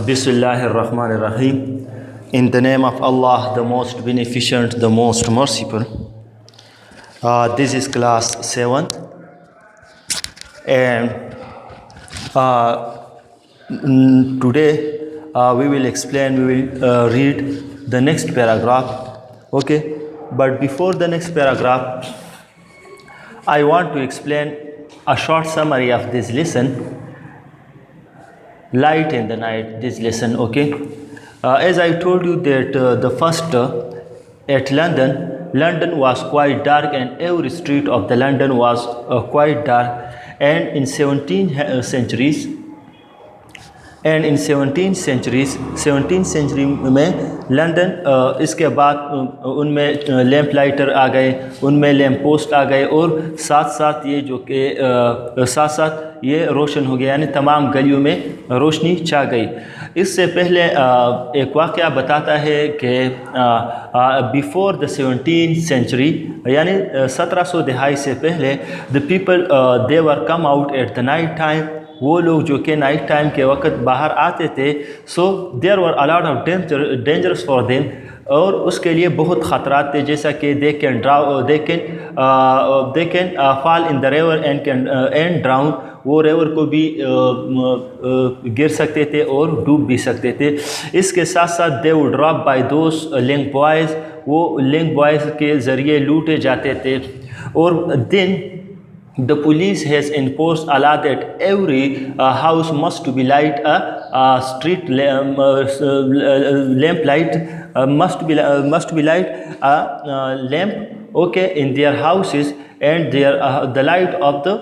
Bismillahirrahmanirrahim. In the name of Allah, the most beneficent, the most merciful. This is class 7, and today we will explain, we will read the next paragraph. Okay, but before the next paragraph, I want to explain a short summary of this lesson. Light in the night, this lesson. Okay, as I told you that the first at London was quite dark, and every street of the London was quite dark. And in 17th century में London इसके बाद उनमें lamp lighter आ गए, उनमें lamp post आ गए, और साथ साथ ये रोशन हो गया, यानी तमाम गलियों में रोशनी छा गई। इससे पहले एक वाक़या बताता है कि बिफोर द 17th century, यानी 1700 दहाई से पहले, the people they were come out at the night time, वो लोग जो कि नाइट टाइम के वक्त बाहर आते थे, so there were a lot of dangerous for them, और उसके लिए बहुत ख़तरात थे, जैसा कि they can fall in the river and drown, वो रिवर को भी गिर सकते थे और डूब भी सकते थे। इसके साथ साथ they would rob by those link boys, वो लिंक बॉयज़ के ज़रिए लूटे जाते थे। और दिन the police has enforced a law that every house must to be light a street lamp light must be light a lamp, okay, in their houses, and the light of the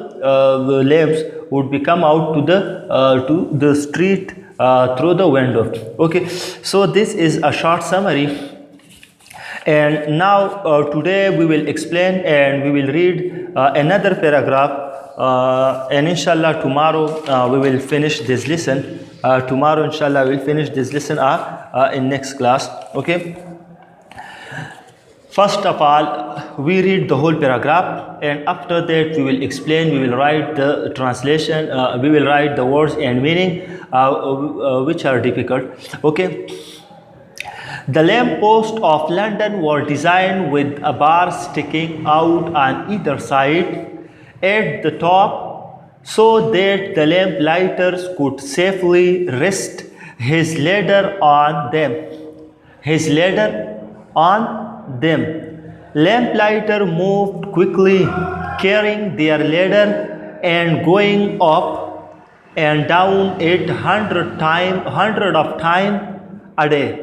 lamps would be come out to the street through the window. Okay, so this is a short summary. And now today we will explain and we will read another paragraph, and inshallah tomorrow we will finish this lesson. Tomorrow inshallah we will finish this lesson in next class. Okay, first of all we read the whole paragraph, and after that we will explain, we will write the translation, we will write the words and meaning which are difficult. Okay. The lamp posts of London were designed with a bar sticking out on either side at the top, so that the lamp lighters could safely rest his ladder on them. Lamp lighter moved quickly, carrying their ladder and going up and down 800 of times a day.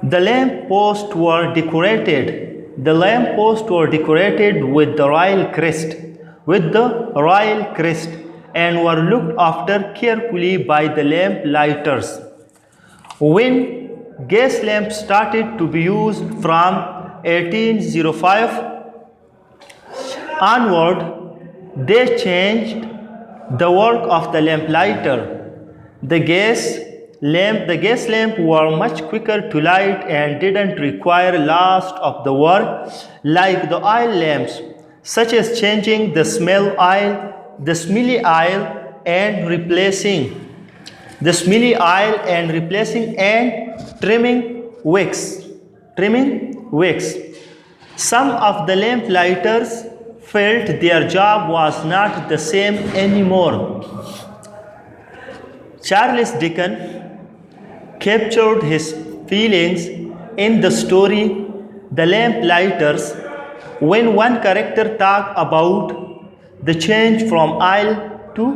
The lamp posts were decorated with the royal crest, and were looked after carefully by the lamp lighters. When gas lamps started to be used from 1805 onward, they changed the work of the lamp lighter. The gas lamp were much quicker to light and didn't require lots of the work like the oil lamps, such as changing the smelly oil and replacing and trimming wicks. Some of the lamp lighters felt their job was not the same anymore. Charles Dickens captured his feelings in the story The Lamp Lighters, when one character talked about the change from oil to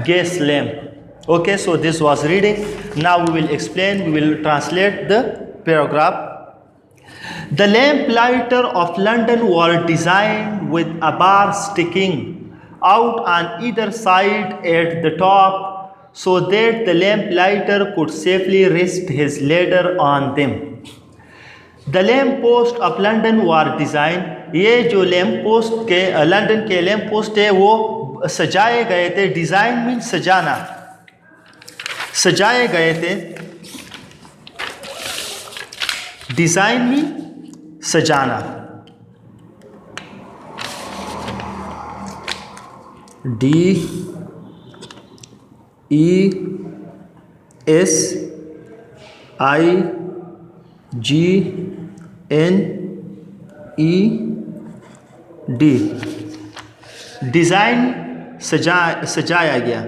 gas lamp. Okay, so this was reading. Now we will explain, we will translate the paragraph. The lamp lighter of London were designed with a bar sticking out on either side at the top, so that the lamp lighter could safely rest his ladder on them. The lamp post of London were designed, ये जो lamp post के London के lamp post है वो सजाए गए थे. Design mean सजाना, सजाए गए थे. डिज़ाइन मीन सजाना. डिज़ाइन सजाया गया।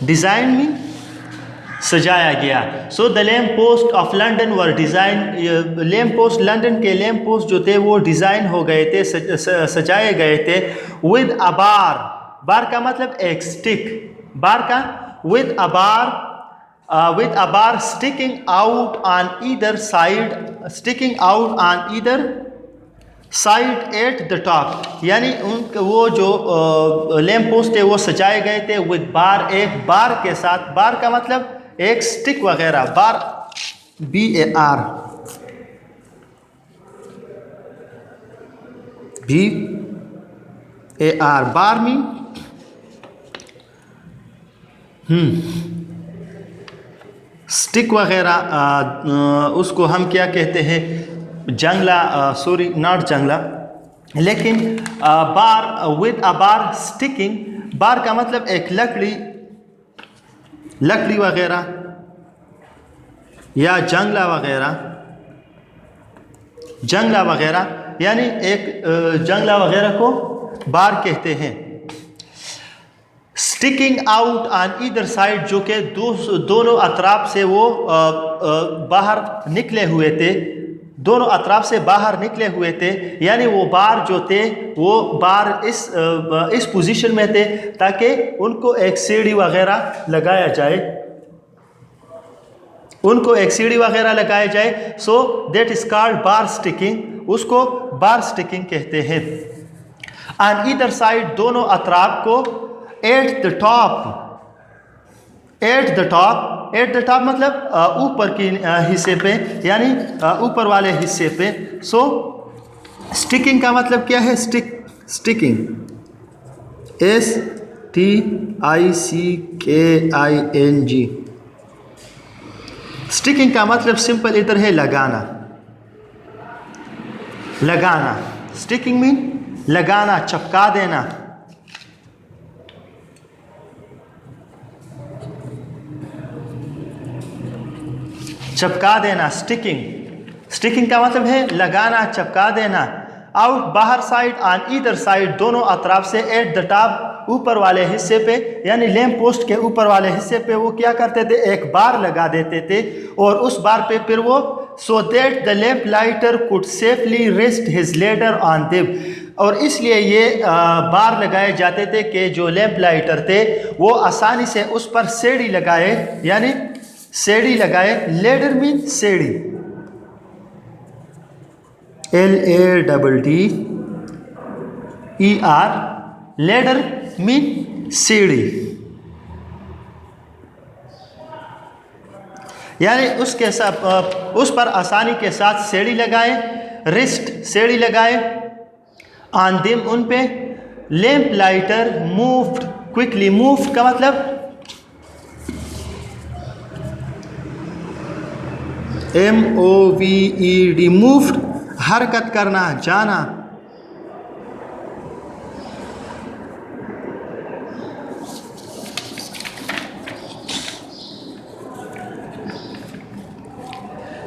डिज़ाइन में सजाया गया। So the lamp post of London were design, lamp post London के लैम्प पोस्ट जो थे वो डिज़ाइन हो गए थे, सजाए गए थे विद अ बार। बार का मतलब एक स्टिक, बार का with a bar sticking out on either side at the top, यानी वो जो लैम्प पोस्ट है वो सजाए गए थे विद बार, एक बार के साथ। बार का मतलब एक स्टिक वगैरह, बार BAR बार में स्टिक वगैरह, उसको हम क्या कहते हैं, जंगला, सॉरी नॉट जंगला, लेकिन बार विद अ बार स्टिकिंग, बार का मतलब एक लकड़ी वगैरह या जंगला वगैरह, यानी एक जंगला वगैरह को बार कहते हैं। Sticking out on either side, जो कि दोनों अतराफ से वो बाहर निकले हुए थे, दोनों अतराफ से बाहर निकले हुए थे, यानी वो बार जो थे वो बार इस पोजीशन में थे ताकि उनको एक सीढ़ी वगैरह लगाया जाए, so that is called bar sticking, उसको बार स्टिकिंग कहते हैं। ऑन ईदर साइड, दोनों अतराफ को, एट द टॉप मतलब ऊपर की हिस्से पे, यानी ऊपर वाले हिस्से पे। सो स्टिकिंग का मतलब क्या है, स्टिकिंग STICKING। स्टिकिंग का मतलब सिंपल इधर है लगाना। स्टिकिंग मीन लगाना, चपका देना। स्टिकिंग का मतलब है लगाना, चपका देना। आउट बाहर साइड, ऑन ईदर साइड, दोनों अतराफ से, एट द टॉप ऊपर वाले हिस्से पे, यानी लैम्प पोस्ट के ऊपर वाले हिस्से पे वो क्या करते थे, एक बार लगा देते थे, और उस बार पे फिर वो सो that the lamp lighter could safely rest his ladder on them, और इसलिए ये बार लगाए जाते थे कि जो लैम्प लाइटर थे वो आसानी से उस पर सीढ़ी लगाए, यानी सीढ़ी लगाए। लेडर मीन सीढ़ी, LADDER, लेडर मीन सीढ़ी, यानी उसके साथ उस पर आसानी के साथ सीढ़ी लगाए, रिस्ट सीढ़ी लगाए, ऑन देम उन पे। Lamp lighter moved quickly, moved का मतलब MOVED, मूव्ड हरकत करना, जाना।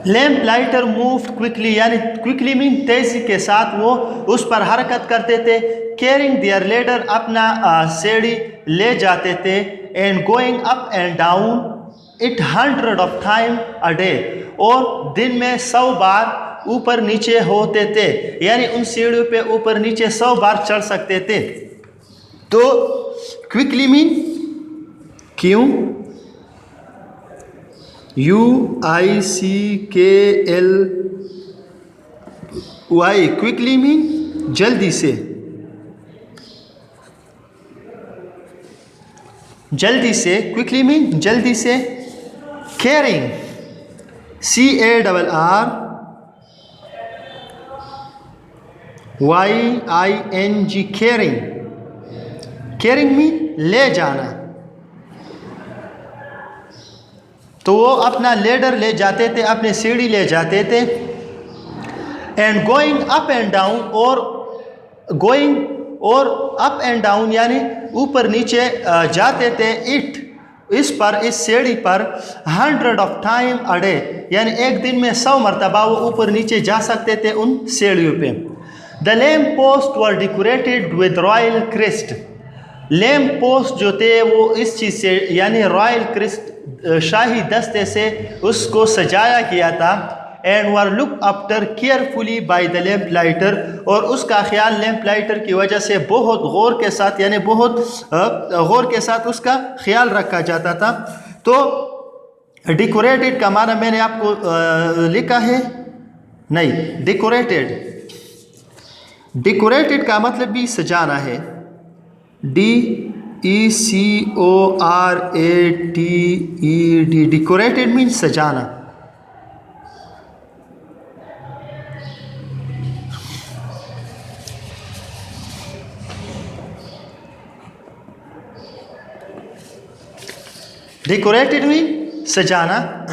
लैम्प लाइटर मूव्ड क्विकली, यानी क्विकली मीन तेजी के साथ वो उस पर हरकत करते थे। कैरिंग देयर लेडर, अपना सीढ़ी ले जाते थे। And going up and down it 100 of time a day, और दिन में 100 बार ऊपर नीचे होते थे, यानी उन सीढ़ियों पे ऊपर नीचे 100 बार चढ़ सकते थे। तो क्विकली मीन क्यों, UICKLY, क्विकली मीन जल्दी से, क्विकली मीन जल्दी से। कैरिंग, CARRYING, कैरिंग मीन ले जाना। तो वो अपना लेडर ले जाते थे, अपने सीढ़ी ले जाते थे। And going up and down, और गोइंग और अप एंड डाउन यानी ऊपर नीचे जाते थे इस सीढ़ी पर 100 ऑफ टाइम अ डे, यानी एक दिन में 100 मरतबा वो ऊपर नीचे जा सकते थे उन सीढ़ियों पे। The lamp post were decorated with royal crest. Lamp post जो थे वो इस चीज़ से यानी रॉयल क्रिस्ट शाही दस्ते से उसको सजाया गया था। And were look after carefully by the lamp lighter, और उसका ख्याल लैम्प लाइटर की वजह से बहुत गौर के साथ यानी बहुत गौर के साथ उसका ख्याल रखा जाता था। तो डेकोरेटेड का माना मैंने आपको लिखा है नहीं, डेकोरेटेड का मतलब भी सजाना है, DECORATED, डेकोरेटेड मीन सजाना। डेकोरेटेड मीन सजाना।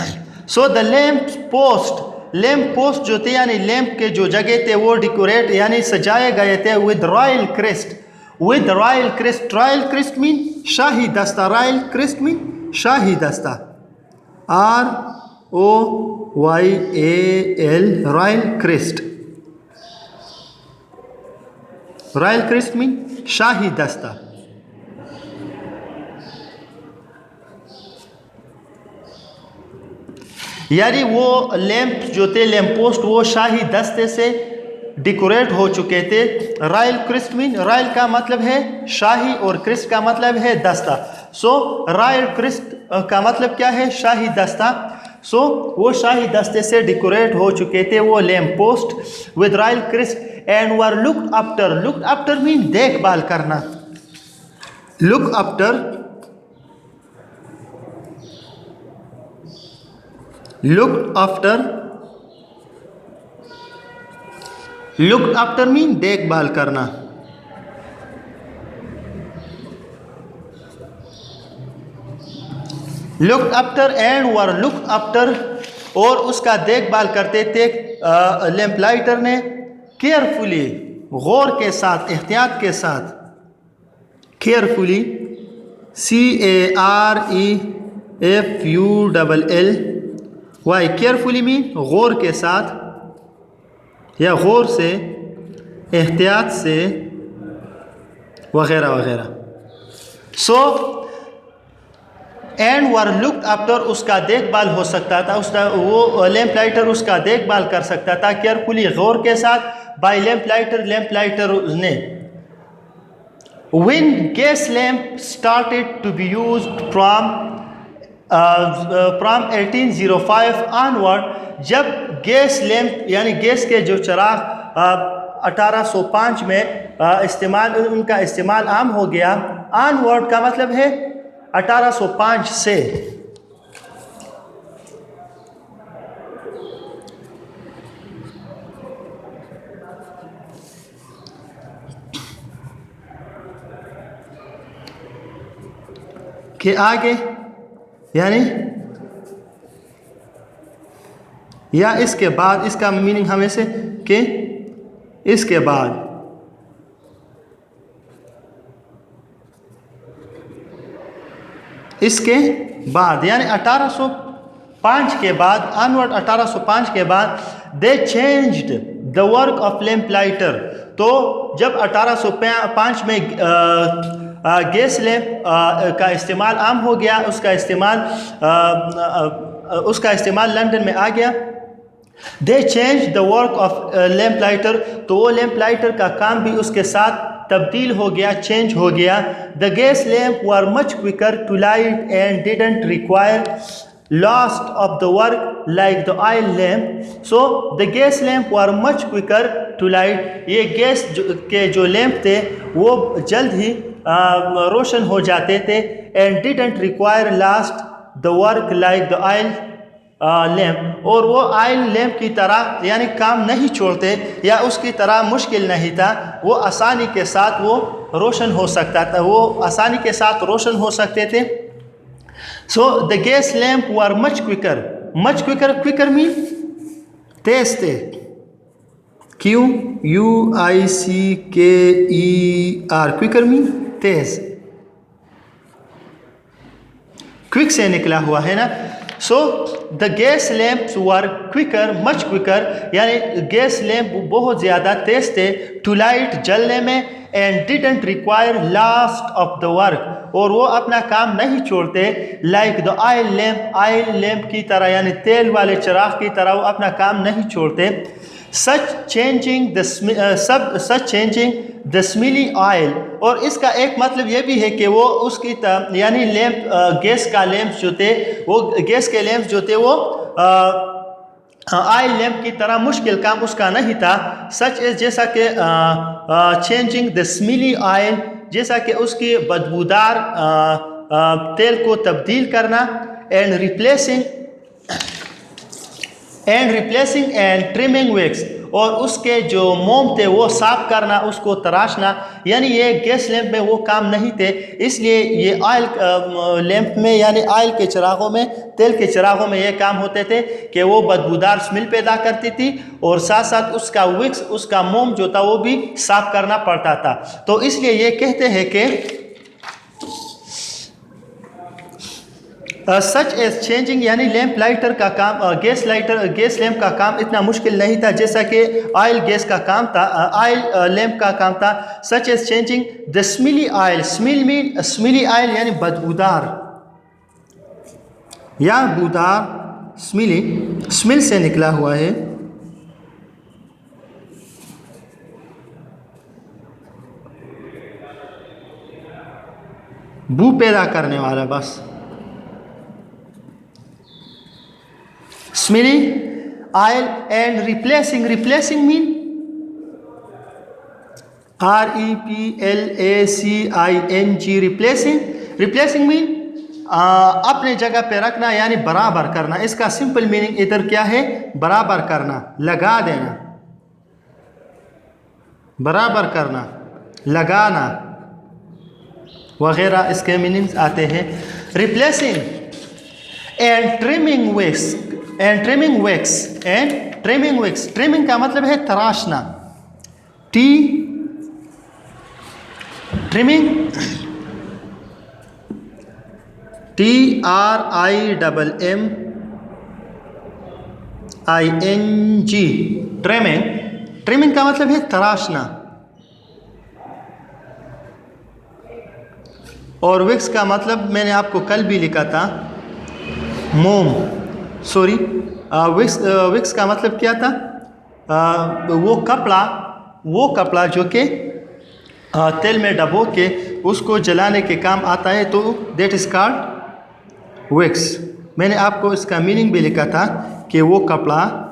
सो द लैम्प पोस्ट जो थे यानी लैम्प के जो जगह थे वो डेकोरेट यानी सजाए गए थे with royal crest. Royal crest mean शाही दस्ता, रॉयल क्रिस्ट मीन शाही दस्ता, ROYAL, रॉयल क्रिस्ट मीन शाही दस्ता। यानी वो लैंप जो थे लैम्प पोस्ट वो शाही दस्ते से डेकोरेट हो चुके थे। रॉयल क्रिस्ट मीन, रॉयल का मतलब है शाही और क्रिस्ट का मतलब है दस्ता। सो रॉयल क्रिस्ट का मतलब क्या है? शाही दस्ता। सो वो शाही दस्ते से डेकोरेट हो चुके थे वो lamp post with royal crest and were looked after mean देखभाल करना, लुक आफ्टर मीन देखभाल करना। Looked after and were look after, और उसका देखभाल करते थे लैम्प लाइटर ने केयरफुली, गौर के साथ, एहतियात के साथ। केयरफुली, CAREFULLY, केयरफुली मीन गौर के साथ या गौर से, एहतियात से, वगैरह वगैरह। So and were looked after, उसका देखभाल हो सकता था, उसका वो लैम्प लाइटर उसका देखभाल कर सकता था केयरफुली, गौर के साथ, बाय लैम्प लाइटर ने। When gas lamp started to be used from 1805 onward, जब गैस लैम्प यानी गैस के जो चराग 1805 में उनका इस्तेमाल आम हो गया। ऑनवर्ड का मतलब है 1805 से। के आगे यानी या इसके बाद, इसका मीनिंग हमें से कि इसके बाद, यानी 1805 के बाद, ऑनवर्ड 1805 के बाद they changed the work of lamp lighter. तो जब 1805 में गैस लैम्प का इस्तेमाल आम हो गया, उसका इस्तेमाल लंदन में आ गया। दे change the work of lamp lighter, तो वो लैम्प लाइटर का काम भी उसके साथ तब्दील हो गया, चेंज हो गया। The gas lamp were much quicker to light and didn't require lost of the work like the oil lamp. So the gas lamp were much quicker to light, ये गैस के जो लैम्प थे वो जल्द ही रोशन हो जाते थे। And didn't require last the work like the oil lamp, और वो ऑयल लैम्प की तरह यानी काम नहीं छोड़ते या उसकी तरह मुश्किल नहीं था, वो आसानी के साथ वो रोशन हो सकता था, वो आसानी के साथ रोशन हो सकते थे। So the gas lamp were much quicker, quicker mean तेज थे, QUICKER, क्विकर मीन तेज, क्विक से निकला हुआ है ना। So the gas lamps were quicker, much quicker, यानी गैस लैम्प बहुत ज़्यादा तेज थे, टू लाइट, जलने में, एंड डिडंट रिक्वायर लास्ट ऑफ द वर्क, और वो अपना काम नहीं छोड़ते, लाइक द ऑयल लैम्प की तरह, यानी तेल वाले चिराग की तरह वो अपना काम नहीं छोड़ते। सच चेंजिंग द स्मेली ऑयल, और इसका एक मतलब ये भी है कि वो उसकी यानी लैम्प, गैस का लैम्प जो थे वो, गैस के लैम्प जो थे वो ऑयल लैम्प की तरह मुश्किल काम उसका नहीं था। सच एज, जैसा कि चेंजिंग द स्मेली ऑयल, जैसा कि उसकी बदबूदार तेल को तब्दील करना, and replacing and trimming wax, और उसके जो मोम थे वो साफ करना, उसको तराशना, यानी ये गैस लैंप में वो काम नहीं थे, इसलिए ये ऑयल लैंप में, यानी ऑयल के चिरागों में, तेल के चिरागों में ये काम होते थे कि वो बदबूदार स्मेल पैदा करती थी, और साथ साथ उसका विक्स, उसका मोम जो था वो भी साफ करना पड़ता था। तो इसलिए ये कहते हैं कि सच एज चेंजिंग, यानी लैंप लाइटर का काम, गैस लैंप का काम इतना मुश्किल नहीं था जैसा कि ऑयल गैस का काम था, ऑयल लैंप का काम था। Such as changing the smelly oil, smelly oil यानी बदबूदार या बूदार, स्मेल से निकला हुआ है। बू पैदा करने वाला, बस smelly oil, and replacing mean REPLACING, replacing mean अपने जगह पे रखना, यानी बराबर करना। इसका सिंपल मीनिंग इधर क्या है? बराबर करना, लगा देना, बराबर करना, लगाना वगैरह इसके मीनिंग्स आते हैं। Replacing and trimming wax, trimming का मतलब है तराशना, ट्रिमिंग TRIMMING, ट्रिमिंग का मतलब है तराशना, और विक्स का मतलब मैंने आपको कल भी लिखा था, मोम, सॉरी, विक्स का मतलब क्या था? वो कपड़ा जो कि तेल में डबो के उसको जलाने के काम आता है, तो दैट इज कॉल्ड विक्स। मैंने आपको इसका मीनिंग भी लिखा था कि वो कपड़ा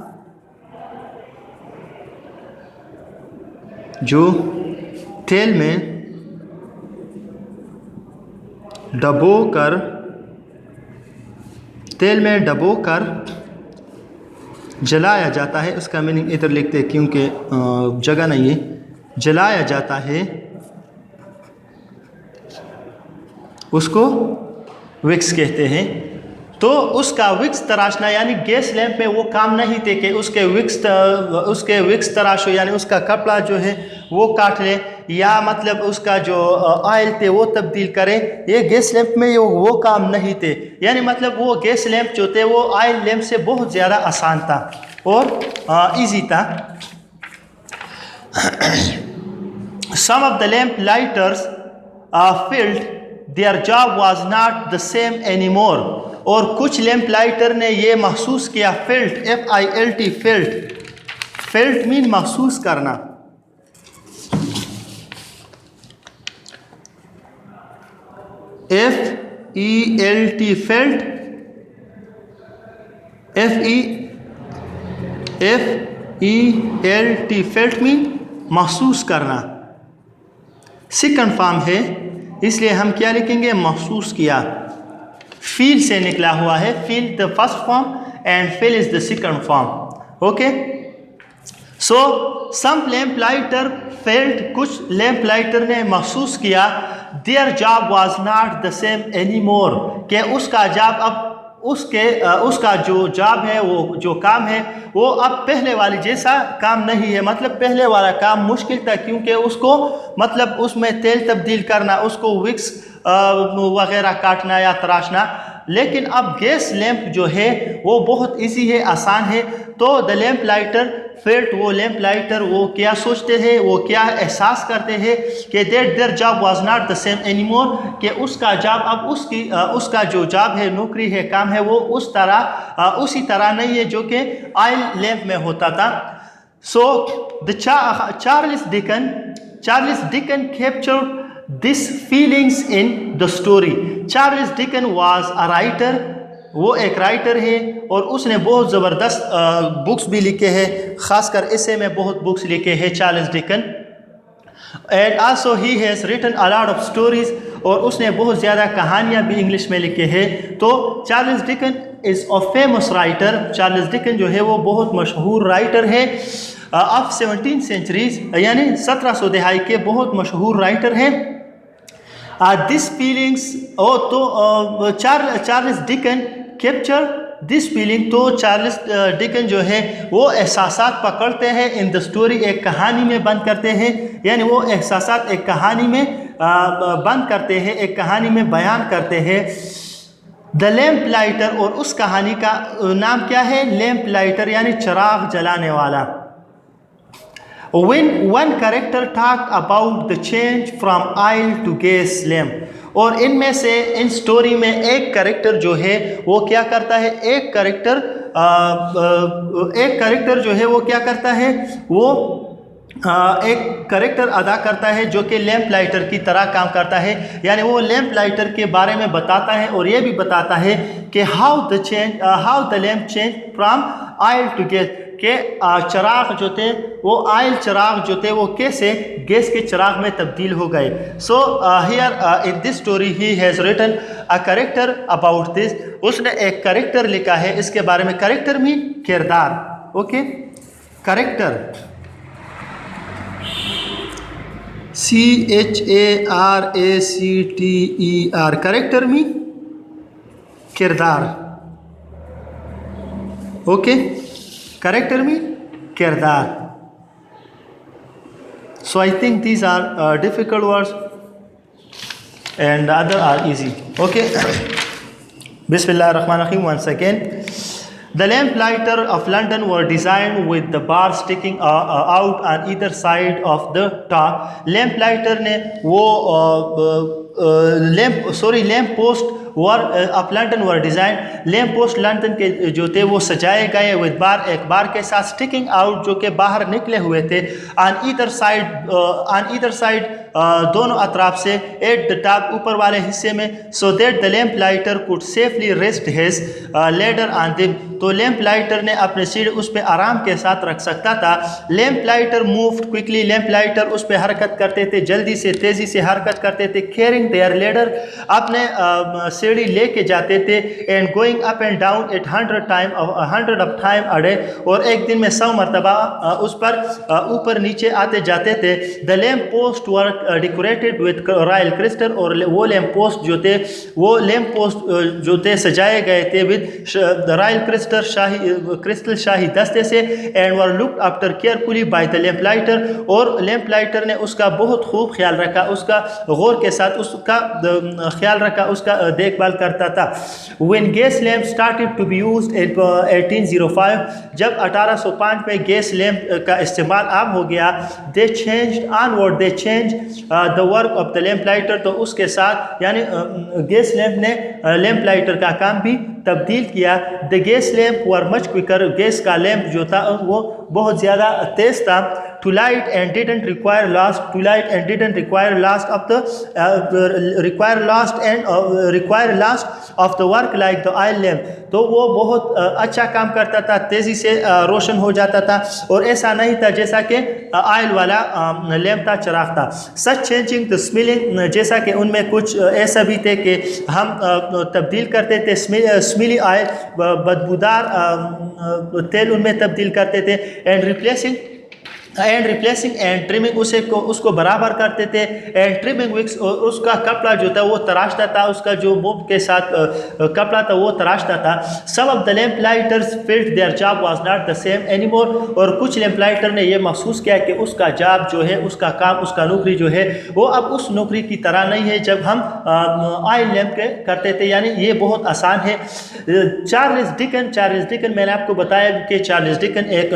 जो तेल में डबो कर जलाया जाता है, उसका मीनिंग इधर लिखते हैं क्योंकि जगह नहीं है, जलाया जाता है, उसको विक्स कहते हैं। तो उसका विक्स तराशना, यानी गैस लैंप में वो काम नहीं थे कि उसके विक्स तराशो, यानी उसका कपड़ा जो है वो काट ले, या मतलब उसका जो ऑयल थे वो तब्दील करे, ये गैस लैंप में वो काम नहीं थे। यानी मतलब वो गैस लैंप जो थे वो ऑयल लैंप से बहुत ज़्यादा आसान था और इजी था। Some of the lamp lighters felt their job was not the same anymore, और कुछ लैंप लाइटर ने ये महसूस किया, फेल्ट, FILT, फेल्ट मीन महसूस करना, FELT, felt, FELT, felt mean महसूस करना। सेकंड फॉर्म है, इसलिए हम क्या लिखेंगे? महसूस किया। फील से निकला हुआ है, feel the first form and feel is the second form. Okay, so some lamp lighter felt, कुछ लैंप लाइटर ने महसूस किया, their job was not the same any more, कि उसका जॉब अब उसका जो जॉब है, वो जो काम है, वो अब पहले वाली जैसा काम नहीं है। मतलब पहले वाला काम मुश्किल था, क्योंकि उसको मतलब उसमें तेल तब्दील करना, उसको विक्स वगैरह काटना या तराशना। लेकिन अब गैस लैंप जो है वो बहुत इजी है, आसान है। तो द लैंप लाइटर फेल्ट, वो लैंप लाइटर वो क्या सोचते हैं, वो क्या एहसास करते हैं कि that there job was not the same anymore, कि उसका जॉब अब उसका जो जॉब है, नौकरी है, काम है, वो उसी तरह नहीं है जो कि ऑयल लैंप में होता था। So the Charles Dickens captured this feelings in the story. Charles Dickens was a writer, वो एक राइटर है और उसने बहुत ज़बरदस्त बुक्स भी लिखे हैं, ख़ासकर इसे में बहुत बुक्स लिखे हैं Charles Dickens. And also he has written a lot of stories, और उसने बहुत ज़्यादा कहानियाँ भी इंग्लिश में लिखे हैं। तो Charles Dickens is a famous writer. Charles Dickens जो है वो बहुत मशहूर राइटर है ऑफ 17th सेंचुरीज, यानी 1700 दहाई के बहुत मशहूर राइटर हैं। दिस फीलिंग्स, तो Charles Dickens capture this feeling, तो चार्ल्स डिकन जो है वो एहसासात पकड़ते हैं इन द स्टोरी, एक कहानी में बंद करते हैं, यानी वो एहसासात एक कहानी में बंद करते हैं, एक कहानी में बयान करते हैं। द लैम्प लाइटर, और उस कहानी का नाम क्या है? लैम्प लाइटर, यानी चिराग जलाने वाला। When one character talked about the change from oil to gas lamp, और इनमें से इन स्टोरी में एक कैरेक्टर जो है वो क्या करता है, एक कैरेक्टर जो है वो क्या करता है, वो एक कैरेक्टर अदा करता है जो कि लैंप लाइटर की तरह काम करता है, यानी वो लैंप लाइटर के बारे में बताता है और ये भी बताता है कि how the lamp change from oil to gas, के चिराग जो थे वो ऑयल चिराग जो थे वो कैसे गैस के चिराग में तब्दील हो गए। So here in this story he has written a character about this, उसने एक कैरेक्टर लिखा है इसके बारे में। कैरेक्टर मीन किरदार, okay, character CHARACTER, character mean किरदार, ओके, कैरेक्टर मीन किरदार। So I think these are difficult words and the other are easy. Okay. Bismillah ar-Rahman ar-Rahim. Once again, the lamp lighter of London were designed with the bar sticking out on either side of the top. Lamp lighter ने वो lamp post of London were design, lamp post London के जो थे वो सजाए गए with बार, एक बार के साथ, स्टिकिंग आउट जो कि बाहर निकले हुए थे, ऑन ईदर साइड दोनों अतराफ से, एट द टॉप ऊपर वाले हिस्से में, so that the lamp lighter could safely rest his ladder on them, तो लैम्प लाइटर ने अपने सीढ़ी उस पर आराम के साथ रख सकता था। Lamp lighter moved quickly, lamp lighter उस पर हरकत करते थे, जल्दी से, तेज़ी से हरकत करते थे। कैरिंग देयर लेडर, अपने सीढ़ी लेके जाते थे। And going up and down at 100 of time a day, और एक दिन में 100 मरतबा उस पर ऊपर नीचे आते जाते थे। The lamp post were decorated with royal crystal, और वो लैम्प पोस्ट जो थे वो लैम्प पोस्ट जो थे सजाए गए थे विद रॉयल क्रिस्टल, शाही दस्ते से। And were looked after carefully by the lamp lighter, और लैम्प लाइटर ने उसका बहुत खूब ख्याल रखा, उसका गौर के साथ उसका ख्याल रखा, उसका देखभाल करता था। When gas lamp started to be used in 1805, जब 1805 में गैस लैम्प का इस्तेमाल आम हो गया, they changed the work of the lamp lighter, तो उसके साथ यानी गैस लैम्प ने लैम्प लाइटर का काम भी तब्दील किया। The gas lamp were much quicker, gas का लैम्प जो था वो बहुत ज़्यादा तेज़ था। To light and didn't require last of the work like the oil lamp, तो वो बहुत अच्छा काम करता था, तेज़ी से रोशन हो जाता था, और ऐसा नहीं था जैसा कि ऑयल वाला लैम्प था, चिराग था। सच चेंजिंग द स्मेलिंग, जैसा कि उनमें कुछ ऐसा भी थे कि हम तब्दील करते थे, स्मेली ऑयल, बदबूदार तेल उनमें तब्दील करते थे। And replacing and replacing and trimming, उसको बराबर करते थे। एंड ट्रिमिंग विक्स, और उसका कपड़ा जो था वो तराशता था, उसका जो मुंह के साथ कपड़ा था वो तराशता था। Some of the lamp lighters felt their job was not the same anymore, और कुछ लैम्प लाइटर ने ये महसूस किया कि उसका जॉब जो है, उसका काम, उसका नौकरी जो है वो अब उस नौकरी की तरह नहीं है जब हम ऑयल लैम्प के करते थे, यानी ये बहुत आसान है। चार्ल्स डिकन मैंने आपको बताया कि चार्ल्स डिकन एक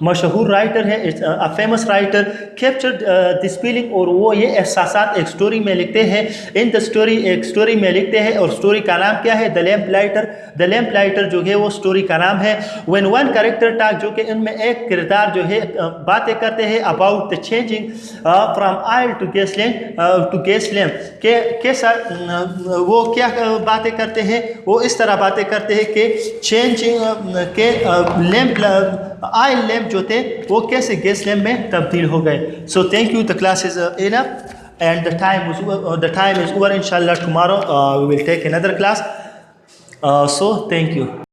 मशहूर राइटर है, a famous writer, captured this feeling, और वो ये एहसासात एक स्टोरी में लिखते हैं। इन द स्टोरी, एक स्टोरी में लिखते हैं, और स्टोरी का नाम क्या है? The lamp lighter. The lamp lighter जो है वो स्टोरी का नाम है। व्हेन वन कैरेक्टर टॉक, जो कि इनमें एक किरदार जो है बातें करते हैं about the changing from oil to gas lamp, के कैसा वो क्या बातें करते हैं? वो इस तरह बातें करते हैं कि चेंजिंग के लैम्प, ऑयल लैम्प जो थे वो कैसे गैस लैम्प में तब्दील हो गए। So thank you, the class is enough and the time is over. Inshallah tomorrow we will take another class. So thank you.